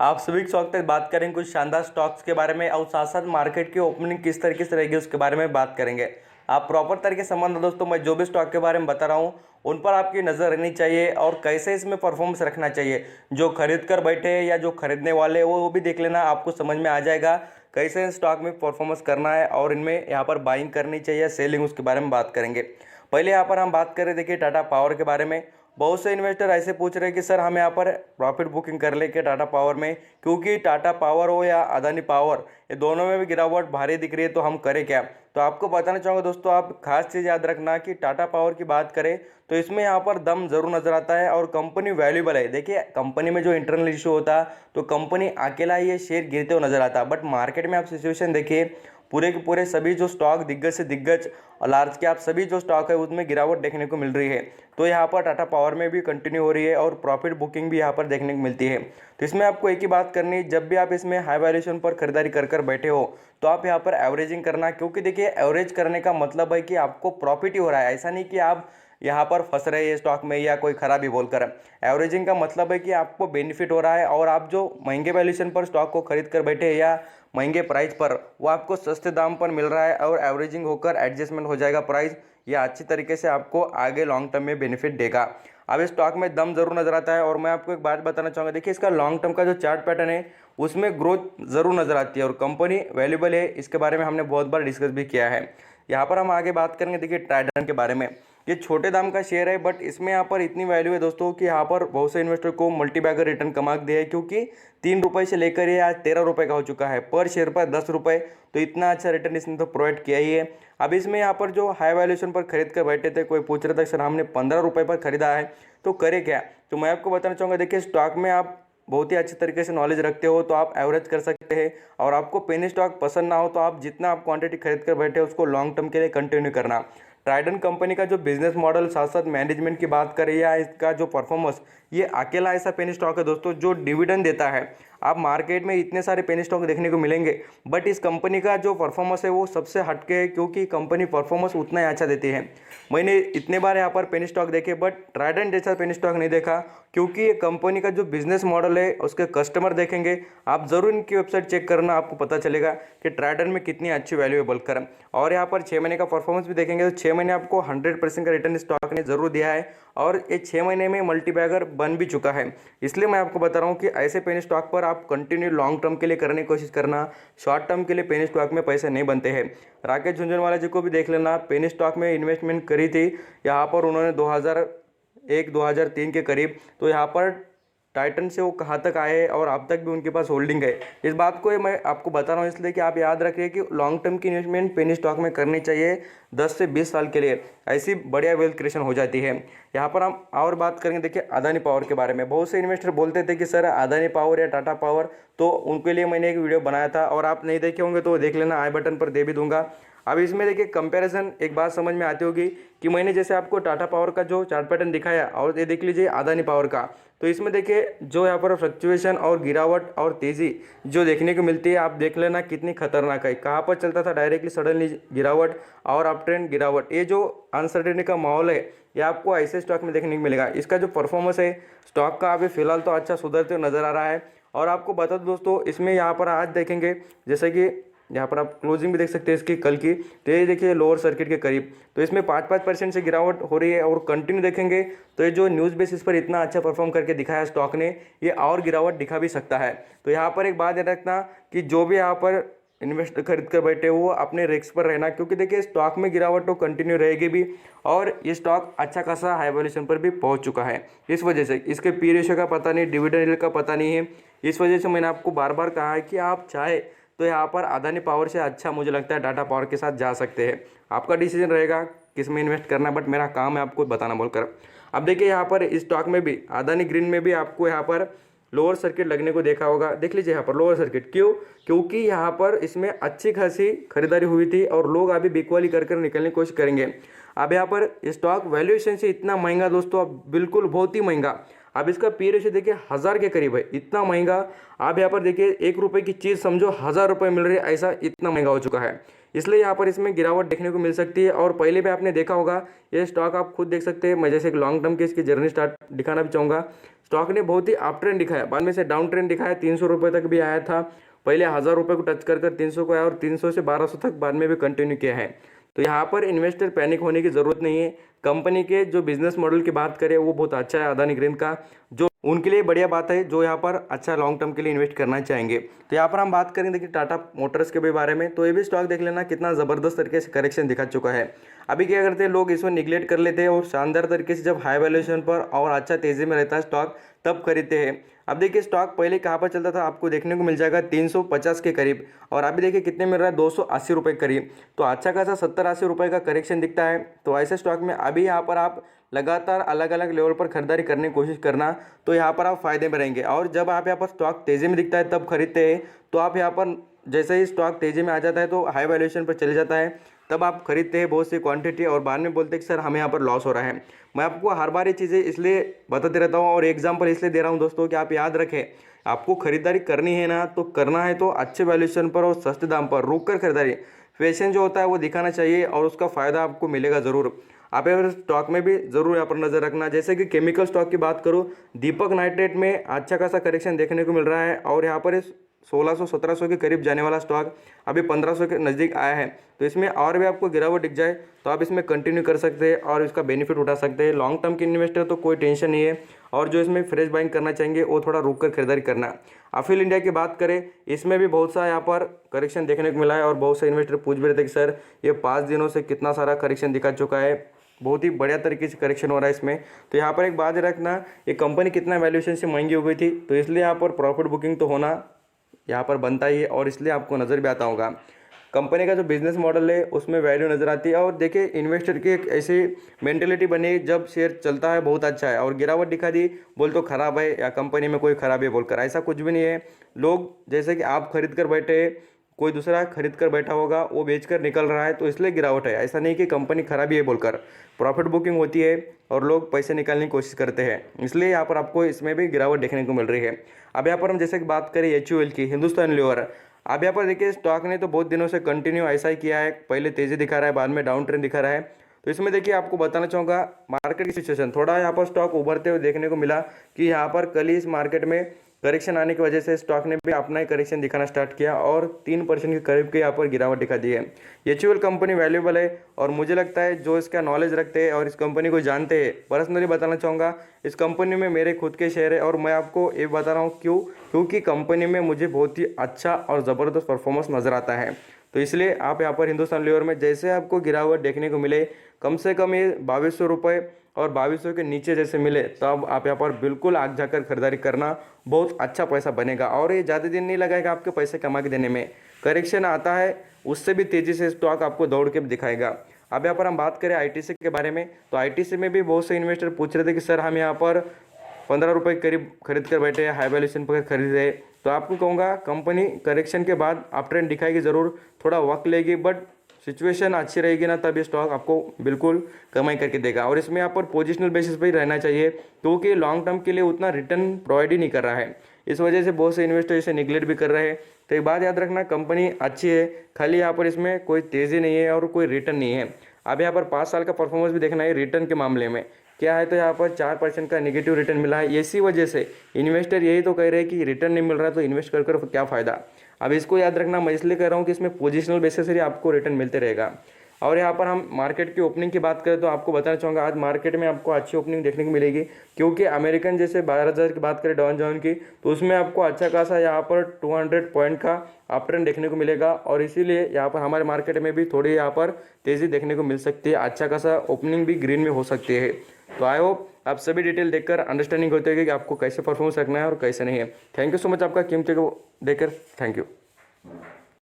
आप सभी को स्वागत है। बात करेंगे कुछ शानदार स्टॉक्स के बारे में और साथ साथ मार्केट की ओपनिंग किस तरीके से रहेगी उसके बारे में बात करेंगे। आप प्रॉपर तरीके से समझना दोस्तों, मैं जो भी स्टॉक के बारे में बता रहा हूँ उन पर आपकी नज़र रहनी चाहिए और कैसे इसमें परफॉर्मेंस रखना चाहिए। जो खरीद कर बैठे हैं या जो खरीदने वाले हैं वो भी देख लेना, आपको समझ में आ जाएगा कैसे स्टॉक में परफॉर्मेंस करना है और इनमें यहाँ पर बाइंग करनी चाहिए, सेलिंग, उसके बारे में बात करेंगे। पहले यहाँ पर हम बात करें, देखिए टाटा पावर के बारे में। बहुत से इन्वेस्टर ऐसे पूछ रहे हैं कि सर हम यहाँ पर प्रॉफिट बुकिंग कर ले के टाटा पावर में, क्योंकि टाटा पावर हो या अदानी पावर, ये दोनों में भी गिरावट भारी दिख रही है, तो हम करें क्या। तो आपको बताना चाहूँगा दोस्तों, आप खास चीज़ याद रखना कि टाटा पावर की बात करें तो इसमें यहाँ पर दम जरूर नजर आता है और कंपनी वैल्यूबल है। देखिए कंपनी में जो इंटरनल इशू होता तो कंपनी अकेला ये शेयर गिरते हुए नजर आता, बट मार्केट में आप सिचुएशन देखिए, पूरे के पूरे सभी जो स्टॉक दिग्गज से दिग्गज और लार्ज कैप सभी जो स्टॉक है उसमें गिरावट देखने को मिल रही है। तो यहाँ पर टाटा पावर में भी कंटिन्यू हो रही है और प्रॉफिट बुकिंग भी यहाँ पर देखने को मिलती है। तो इसमें आपको एक ही बात करनी है, जब भी आप इसमें हाई वैल्यूएशन पर खरीदारी कर बैठे हो तो आप यहाँ पर एवरेजिंग करना, क्योंकि देखिए एवरेज करने का मतलब है कि आपको प्रॉफिट ही हो रहा है, ऐसा नहीं कि आप यहाँ पर फंस रहे हैं स्टॉक में या कोई खराबी बोलकर। एवरेजिंग का मतलब है कि आपको बेनिफिट हो रहा है और आप जो महंगे वैल्यूएशन पर स्टॉक को खरीद कर बैठे या महंगे प्राइस पर, वो आपको सस्ते दाम पर मिल रहा है और एवरेजिंग होकर एडजस्टमेंट हो जाएगा प्राइस, यह अच्छी तरीके से आपको आगे लॉन्ग टर्म में बेनिफिट देगा। अब इस स्टॉक में दम जरूर नजर आता है और मैं आपको एक बात बताना चाहूँगा, देखिए इसका लॉन्ग टर्म का जो चार्ट पैटर्न है उसमें ग्रोथ जरूर नजर आती है और कंपनी वैल्यूबल है, इसके बारे में हमने बहुत बार डिस्कस भी किया है। यहाँ पर हम आगे बात करेंगे, देखिए ट्राइडेंट के बारे में। ये छोटे दाम का शेयर है बट इसमें यहाँ पर इतनी वैल्यू है दोस्तों कि यहाँ पर बहुत से इन्वेस्टर को मल्टी बैगर रिटर्न कमा दिया है, क्योंकि 3 रुपये से लेकर ये आज 13 रुपये का हो चुका है, पर शेयर पर 10 रुपये। तो इतना अच्छा रिटर्न इसने तो प्रोवाइड किया ही है। अब इसमें यहाँ पर जो हाई वैल्यूएशन पर खरीद कर बैठे थे, कोई पूछ रहा था सर हमने 15 रुपये पर खरीदा है तो करे क्या। तो मैं आपको बताना चाहूँगा, देखिए स्टॉक में आप बहुत ही अच्छे तरीके से नॉलेज रखते हो तो आप एवरेज कर सकते हैं, और आपको पेनी स्टॉक पसंद ना हो तो आप जितना आप क्वांटिटी खरीद कर बैठे हो उसको लॉन्ग टर्म के लिए कंटिन्यू करना। ट्राइडेंट कंपनी का जो बिजनेस मॉडल, साथ साथ मैनेजमेंट की बात करें या इसका जो परफॉर्मेंस, ये अकेला ऐसा पेनी स्टॉक है दोस्तों जो डिविडेंड देता है। आप मार्केट में इतने सारे पेनी स्टॉक देखने को मिलेंगे बट इस कंपनी का जो परफॉर्मेंस है वो सबसे हटके है, क्योंकि कंपनी परफॉर्मेंस उतना ही अच्छा देती है। मैंने इतने बार यहाँ पर पेनी स्टॉक देखे बट ट्राइडेंट जैसा पेनी स्टॉक नहीं देखा, क्योंकि ये कंपनी का जो बिजनेस मॉडल है, उसके कस्टमर देखेंगे, आप ज़रूर इनकी वेबसाइट चेक करना, आपको पता चलेगा कि ट्राइडेंट में कितनी अच्छी वैल्यू है बोलकर। और यहाँ पर 6 महीने का परफॉर्मेंस भी देखेंगे तो 6 महीने आपको 100% का रिटर्न स्टॉक ने जरूर दिया है और ये 6 महीने में मल्टी बैगर बन भी चुका है। इसलिए मैं आपको बता रहा हूँ कि ऐसे पेनी स्टॉक पर आप कंटिन्यू लॉन्ग टर्म के लिए करने की कोशिश करना, शॉर्ट टर्म के लिए पेनी स्टॉक में पैसे नहीं बनते हैं। राकेश झुंझुनवाला जी को भी देख लेना, पेनी स्टॉक में इन्वेस्टमेंट करी थी यहाँ पर उन्होंने 2001-2003 के करीब। तो यहाँ पर टाइटन से वो कहाँ तक आए और अब तक भी उनके पास होल्डिंग है। इस बात को मैं आपको बता रहा हूँ इसलिए कि आप याद रखिए कि लॉन्ग टर्म की इन्वेस्टमेंट पेनी स्टॉक में करनी चाहिए 10 से 20 साल के लिए, ऐसी बढ़िया वेल्थ क्रिएशन हो जाती है। यहाँ पर हम और बात करेंगे, देखिए अदानी पावर के बारे में। बहुत से इन्वेस्टर बोलते थे कि सर अदानी पावर या टाटा पावर, तो उनके लिए मैंने एक वीडियो बनाया था और आप नहीं देखे होंगे तो देख लेना, आई बटन पर दे भी दूंगा। अब इसमें देखिए कंपैरिजन एक बात समझ में आती होगी कि मैंने जैसे आपको टाटा पावर का जो चार्ट पैटर्न दिखाया और ये देख लीजिए अदानी पावर का, तो इसमें देखिए जो यहाँ पर फ्लक्चुएशन और गिरावट और तेज़ी जो देखने को मिलती है, आप देख लेना कितनी खतरनाक है। कहाँ पर चलता था डायरेक्टली सडनली गिरावट और अप ट्रेंड गिरावट, ये जो अनसर्टेनिटी का माहौल है ये आपको ऐसे स्टॉक में देखने को मिलेगा। इसका जो परफॉर्मेंस है स्टॉक का अभी फिलहाल तो अच्छा सुधरते हुए नजर आ रहा है। और आपको बता दो दोस्तों, इसमें यहाँ पर आज देखेंगे जैसे कि यहाँ पर आप क्लोजिंग भी देख सकते हैं इसकी कल की, तो ये देखिए लोअर सर्किट के करीब, तो इसमें 5% से गिरावट हो रही है और कंटिन्यू देखेंगे तो ये जो न्यूज़ बेसिस पर इतना अच्छा परफॉर्म करके दिखाया स्टॉक ने, ये और गिरावट दिखा भी सकता है। तो यहाँ पर एक बात याद रखना कि जो भी यहाँ पर इन्वेस्ट खरीद कर बैठे हो अपने रिस्क पर रहना, क्योंकि देखिए स्टॉक में गिरावट तो कंटिन्यू रहेगी भी और ये स्टॉक अच्छा खासा हाई वैल्यूएशन पर भी पहुंच चुका है। इस वजह से इसके पी रेशियो का पता नहीं, डिविडेंड का पता नहीं है। इस वजह से मैंने आपको बार बार कहा है कि आप चाहे तो यहाँ पर अदानी पावर से अच्छा मुझे लगता है टाटा पावर के साथ जा सकते हैं। आपका डिसीजन रहेगा किस में इन्वेस्ट करना है, बट मेरा काम है आपको बताना बोलकर। अब देखिए यहाँ पर इस स्टॉक में भी अदानी ग्रीन में भी आपको यहाँ पर लोअर सर्किट लगने को देखा होगा, देख लीजिए यहाँ पर लोअर सर्किट क्यों, क्योंकि यहाँ पर इसमें अच्छी खासी खरीदारी हुई थी और लोग अभी बिकवाली कर निकलने की कोशिश करेंगे। अब यहाँ पर स्टॉक वैल्यूएशन से इतना महंगा दोस्तों, अब बिल्कुल बहुत ही महंगा। अब इसका पी रेशियो देखिए 1000 के करीब है, इतना महंगा। आप यहाँ पर देखिए 1 रुपये की चीज़ समझो 1000 रुपये मिल रही है, ऐसा इतना महंगा हो चुका है। इसलिए यहाँ पर इसमें गिरावट देखने को मिल सकती है। और पहले भी आपने देखा होगा ये स्टॉक, आप खुद देख सकते हैं। मैं जैसे एक लॉन्ग टर्म की इसकी जर्नी स्टार्ट दिखाना भी चाहूँगा। स्टॉक ने बहुत ही अप ट्रेंड दिखाया, बाद में से डाउन ट्रेंड दिखाया, 300 रुपये तक भी आया था, पहले 1000 रुपये को टच कर 300 को आया और 300 से 1200 तक बाद में भी कंटिन्यू किया है। तो यहाँ पर इन्वेस्टर पैनिक होने की ज़रूरत नहीं है। कंपनी के जो बिजनेस मॉडल की बात करें वो बहुत अच्छा है अदानी ग्रीन का, जो उनके लिए बढ़िया बात है, जो यहाँ पर अच्छा लॉन्ग टर्म के लिए इन्वेस्ट करना चाहेंगे। तो यहाँ पर हम बात करेंगे देखिए टाटा मोटर्स के भी बारे में, तो ये भी स्टॉक देख लेना कितना ज़बरदस्त तरीके से करेक्शन दिखा चुका है। अभी क्या करते हैं लोग, इसको निगलेक्ट कर लेते हैं और शानदार तरीके से जब हाई वैल्यूएशन पर और अच्छा तेज़ी में रहता है स्टॉक तब खरीदते हैं। अब देखिए स्टॉक पहले कहाँ पर चलता था, आपको देखने को मिल जाएगा 350 के करीब, और अभी देखिए कितने मिल रहा है, 280 रुपये करीब। तो अच्छा खासा 70-80 रुपये का करेक्शन दिखता है। तो ऐसे स्टॉक में अभी यहाँ पर आप लगातार अलग अलग लेवल पर खरीदारी करने की कोशिश करना, तो यहाँ पर आप फायदे में रहेंगे। और जब आप यहाँ पर स्टॉक तेज़ी में दिखता है तब खरीदते हैं, तो आप यहाँ पर जैसे ही स्टॉक तेज़ी में आ जाता है तो हाई वैल्यूएशन पर चले जाता है, तब आप खरीदते हैं बहुत सी क्वांटिटी और बाद में बोलते हैं कि सर हमें यहाँ पर लॉस हो रहा है। मैं आपको हर बार ये चीज़ें इसलिए बताते रहता हूँ और एग्जाम्पल इसलिए दे रहा हूँ दोस्तों कि आप याद रखें, आपको खरीदारी करनी है ना, तो करना है तो अच्छे वैल्यूएशन पर और सस्ते दाम पर रुक कर खरीदारी, फैशन जो होता है वो दिखाना चाहिए और उसका फ़ायदा आपको मिलेगा ज़रूर। आप अगर स्टॉक में भी ज़रूर यहाँ पर नज़र रखना। जैसे कि केमिकल स्टॉक की बात करूँ, दीपक नाइट्रेट में अच्छा खासा करेक्शन देखने को मिल रहा है और यहाँ पर 1600-1700 के करीब जाने वाला स्टॉक अभी 1500 के नज़दीक आया है। तो इसमें और भी आपको गिरावट दिख जाए तो आप इसमें कंटिन्यू कर सकते हैं और इसका बेनिफिट उठा सकते हैं। लॉन्ग टर्म के इन्वेस्टर तो कोई टेंशन नहीं है, और जो इसमें फ्रेश बाइंग करना चाहेंगे वो थोड़ा रुक कर खरीदारी करना। अफिल इंडिया की बात करें, इसमें भी बहुत सा यहाँ पर करेक्शन देखने को मिला है और बहुत से इन्वेस्टर पूछ भी रहे थे कि सर ये 5 दिनों से कितना सारा करेक्शन दिखा चुका है, बहुत ही बढ़िया तरीके से करेक्शन हो रहा है इसमें। तो यहाँ पर एक बात रखना, ये कंपनी कितना वैल्यूएशन से महंगी हो गई थी, तो इसलिए यहाँ पर प्रॉफिट बुकिंग तो होना यहाँ पर बनता ही है और इसलिए आपको नज़र भी आता होगा। कंपनी का जो बिजनेस मॉडल है उसमें वैल्यू नज़र आती है। और देखिए इन्वेस्टर की एक ऐसी मेंटेलिटी बनी, जब शेयर चलता है बहुत अच्छा है और गिरावट दिखा दी बोल तो ख़राब है या कंपनी में कोई ख़राबी है बोलकर, ऐसा कुछ भी नहीं है। लोग जैसे कि आप खरीद कर बैठे, कोई दूसरा खरीद कर बैठा होगा, वो बेचकर निकल रहा है तो इसलिए गिरावट है, ऐसा नहीं कि कंपनी खराबी है बोलकर। प्रॉफिट बुकिंग होती है और लोग पैसे निकालने की कोशिश करते हैं, इसलिए यहाँ पर आपको इसमें भी गिरावट देखने को मिल रही है। अब यहाँ पर हम जैसे कि बात करें HUL की, हिंदुस्तान लीवर, अब यहाँ पर देखिए स्टॉक ने तो बहुत दिनों से कंटिन्यू ऐसा ही किया है, पहले तेज़ी दिखा रहा है बाद में डाउन ट्रेंड दिखा रहा है। तो इसमें देखिए आपको बताना चाहूँगा मार्केट की सिचुएशन, थोड़ा यहाँ पर स्टॉक उभरते हुए देखने को मिला कि यहाँ पर कल ही इस मार्केट में करेक्शन आने की वजह से स्टॉक ने भी अपना ही करेक्शन दिखाना स्टार्ट किया और 3% के करीब के यहाँ पर गिरावट दिखा दी है। HUL कंपनी वैल्यूएबल है और मुझे लगता है जो इसका नॉलेज रखते हैं और इस कंपनी को जानते हैं, पर्सनली बताना चाहूँगा इस कंपनी में मेरे खुद के शेयर है और मैं आपको ये बता रहा हूँ क्योंकि कंपनी में मुझे बहुत ही अच्छा और ज़बरदस्त परफॉर्मेंस नज़र आता है। तो इसलिए आप यहाँ पर हिंदुस्तान लीवर में जैसे आपको गिरावट देखने को मिले, कम से कम ये 2200 रुपये और 2200 के नीचे जैसे मिले, तब आप यहाँ पर बिल्कुल आग जाकर खरीदारी करना, बहुत अच्छा पैसा बनेगा और ये ज़्यादा दिन नहीं लगाएगा आपके पैसे कमा के देने में। करेक्शन आता है उससे भी तेज़ी से स्टॉक आपको दौड़ के दिखाएगा। अब यहाँ पर हम बात करें ITC के बारे में, तो ITC में भी बहुत से इन्वेस्टर पूछ रहे थे कि सर हम यहाँ पर 15 रुपये करीब खरीद कर बैठे हैं, हाई वैल्यूएशन पर खरीदे, तो आपको कहूँगा कंपनी करेक्शन के बाद अप ट्रेंड दिखाएगी ज़रूर, थोड़ा वक्त लेगी, बट सिचुएशन अच्छी रहेगी ना तब ये स्टॉक आपको बिल्कुल कमाई करके देगा। और इसमें यहाँ पर पोजिशनल बेसिस पर ही रहना चाहिए क्योंकि लॉन्ग टर्म के लिए उतना रिटर्न प्रोवाइड ही नहीं कर रहा है, इस वजह से बहुत से इन्वेस्टर इसे निगलेक्ट भी कर रहे हैं। तो एक बात याद रखना, कंपनी अच्छी है, खाली यहाँ पर इसमें कोई तेज़ी नहीं है और कोई रिटर्न नहीं है। अब यहाँ पर 5 साल का परफॉर्मेंस भी देखना है रिटर्न के मामले में क्या है, तो यहाँ पर 4% का नेगेटिव रिटर्न मिला है। इसी वजह से इन्वेस्टर यही तो कह रहे हैं कि रिटर्न नहीं मिल रहा तो इन्वेस्ट कर क्या फ़ायदा। अब इसको याद रखना, मैं इसलिए कह रहा हूँ कि इसमें पोजिशनल बेसिस से ही आपको रिटर्न मिलते रहेगा। और यहाँ पर हम मार्केट की ओपनिंग की बात करें तो आपको बताना चाहूँगा आज मार्केट में आपको अच्छी ओपनिंग देखने को मिलेगी क्योंकि अमेरिकन जैसे 12,000 की बात करें डाउन जॉन की, तो उसमें आपको अच्छा खासा यहाँ पर 200 पॉइंट का अप ट्रेंड देखने को मिलेगा और इसीलिए यहाँ पर हमारे मार्केट में भी थोड़ी यहाँ पर तेज़ी देखने को मिल सकती है, अच्छा खासा ओपनिंग भी ग्रीन में हो सकती है। तो आई होप आप सभी डिटेल देखकर अंडरस्टैंडिंग होती है कि आपको कैसे परफॉर्मेंस रखना है और कैसे नहीं है। थैंक यू सो मच आपका कीमती को देकर, थैंक यू।